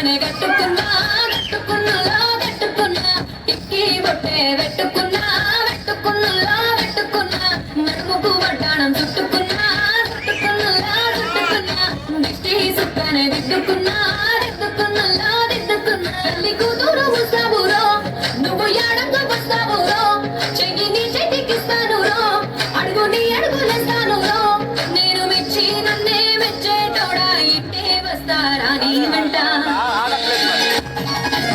సుక్కనే కట్టుకున్నా కట్టుకున్నలా కట్టుకున్నా టిక్కి బొట్టే పెట్టుకున్నా పెట్టుకున్నలా పెట్టుకున్నా నడుముకు వడ్డాణం చుట్టుకున్నా చుట్టుకున్నలా చుట్టుకున్నా దిష్టి సుక్కనే దిద్దుకున్నా దిద్దుకున్నలా దిద్దుకున్నా తల్లి కూతురు వస్తావురో నువ్వు ఏడంగా వస్తావురో చెయ్యి నీ చేతికిస్తాను రో అడుగు నీ అడుగులేస్తాను రో నేను మెచ్చి నన్నే మెచ్చేటోడా ఇట్టే వస్తారా నీ వెంట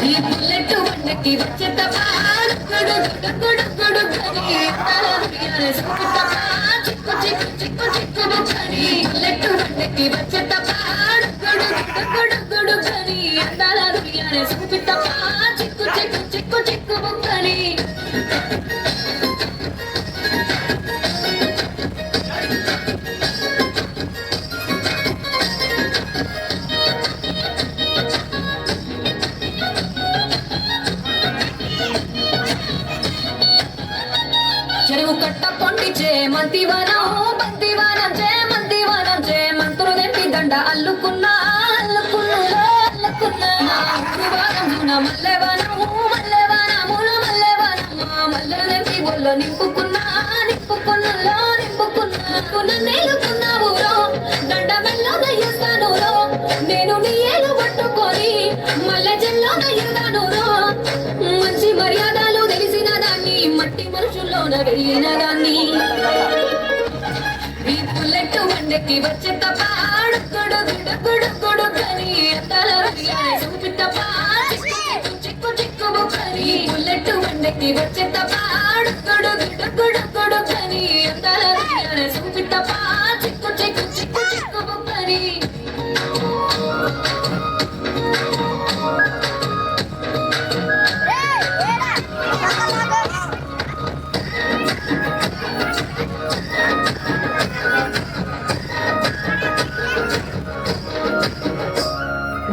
ఈ బుల్లెట్ వండకి వచ్చేతవా గుడు గుడు గుడు చిక్కు చిక్కు చిక్కు చిక్కు బుక్కని బుల్లెట్ వండకి వచ్చేతవా గుడు గుడు గుడు గని అందాల దునియానే చూపితవా చిక్కు చిక్కు చిక్కు చిక్కు బుక్కని చెరువు కట్ట పొండిచే మంతివనం బంతివనం చే మంతివనం చే మంతులు తెంపి దండ అల్లుకున్నా అల్లుకున్నా అల్లుకున్నా మల్లెవనము మల్లెవనముల మల్లెవనము మల్లెలు తెంపి ఒళ్ళో నింపుకున్నా నింపుకున్నలో నింపుకున్నా నేలుకున్నావు రో దండ మెల్లో దయ్యేస్తాను రో నేను నీ ఏలు పట్టుకొని మల్లె చెల్లో దయ్యేదాను రో మంచి మర్యాదలు తెలిసిన దాన్ని మట్టి మనుషుల్లోన వెలిగిన దాన్ని ఈ బుల్లెట్ వండకి వచ్చే తపాడు గుడు గుడు గుడు గుడు గని తల చూపితపా చిక్కు చిక్కు చిక్కు బుక్కని బుల్లెట్ వండకి వచ్చే తపాడు గుడు గుడు గుడు గుడు గని తల చూపితపా చిక్కు చిక్కు చిక్కు చిక్కు బుక్కని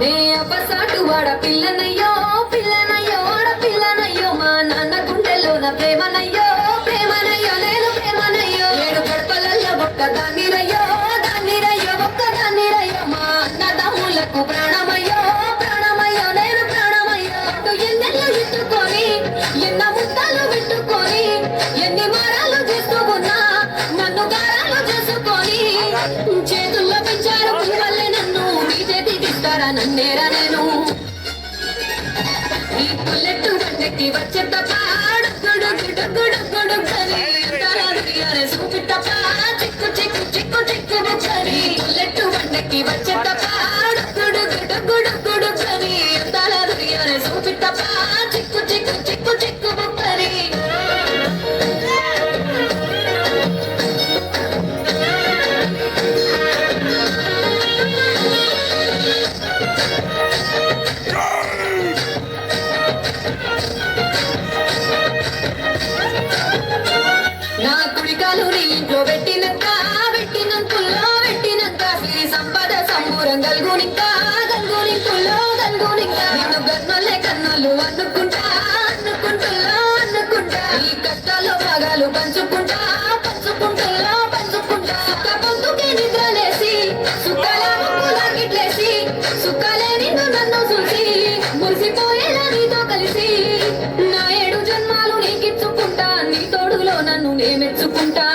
నే అపసాటు వాడ పిల్లనయ్యో పిల్లనయ్యో వాడ పిల్లనయ్యో మా నాన్న గుండెలోన ప్రేమనయ్యో ప్రేమనయ్యో నేను ప్రేమనయ్యో ఏడు గడపలల్లో ఒక్క దాన్నిరయ్యో దాన్నిరయ్యో ఒక్క దాన్నిరయ్యో మా అన్నదమ్ములకు ప్రాణమయ్యో ప్రాణమయ్యో నేను ప్రాణమయ్యో ఎన్నెళ్ళు ఇట్టుకొని ఎన్న ముద్దాలు పెట్టుకొని ఎన్ని మారాలు చేసుకున్నా నన్ను గారాలు చేసుకొని చేతుల్లో పెంచారు పిల్లలే నన్ను మీ చేతికిస్తారా నన్నేరా నేను ఈ బుల్లెట్ వండకి వచ్చే తపాడు గుడు గుడు గుడు గుడు గని చూపితపా చిక్కు చిక్కు చిక్కు చిక్కు బుక్కని బుల్లెట్ వండకి వచ్చే తపాడు గుడు గుడు గుడు గుడు గని చూపితపా చిక్కు చిక్కు చిక్కు చిక్కు బుక్కని నా కుడికాలు నీ ఇంట్లో పెట్టినాక పెట్టినంకుల్లో పెట్టినాక సిరి సంపద సంబూరం గల్గునిక గల్గునికుల్లో గల్గునిక నిన్ను గన్నోళ్ళే కన్నోళ్ళు అనుకుంటా అనుకుంటుల్లో అనుకుంటా ఈ కష్టాల్లో భాగాలు పంచుకుంటా పంచుకుంటుల్లో పంచుకుంటా సుఖ పొందుకే నిద్రలేసి సుఖాల ముక్కులాగిట్లేసి సుఖాలే నిన్ను నన్ను చూసి మురిసిపోయేలా నీతో కలిసి నా 7 జన్మాలు నీకిచ్చుకుంటా నీ తోడులో నన్ను నేమెచ్చుకుంటా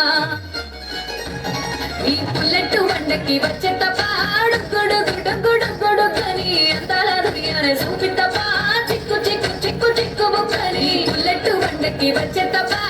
ఈ బుల్లెట్ వండకి వచ్చే తపాడు గుడు గుడు గుడు గుడు గని అందాల దునియానే చూపితపా చిక్కు చిక్కు చిక్కు చిక్కు బుక్కని బుల్లెట్ వండకి వచ్చే తపా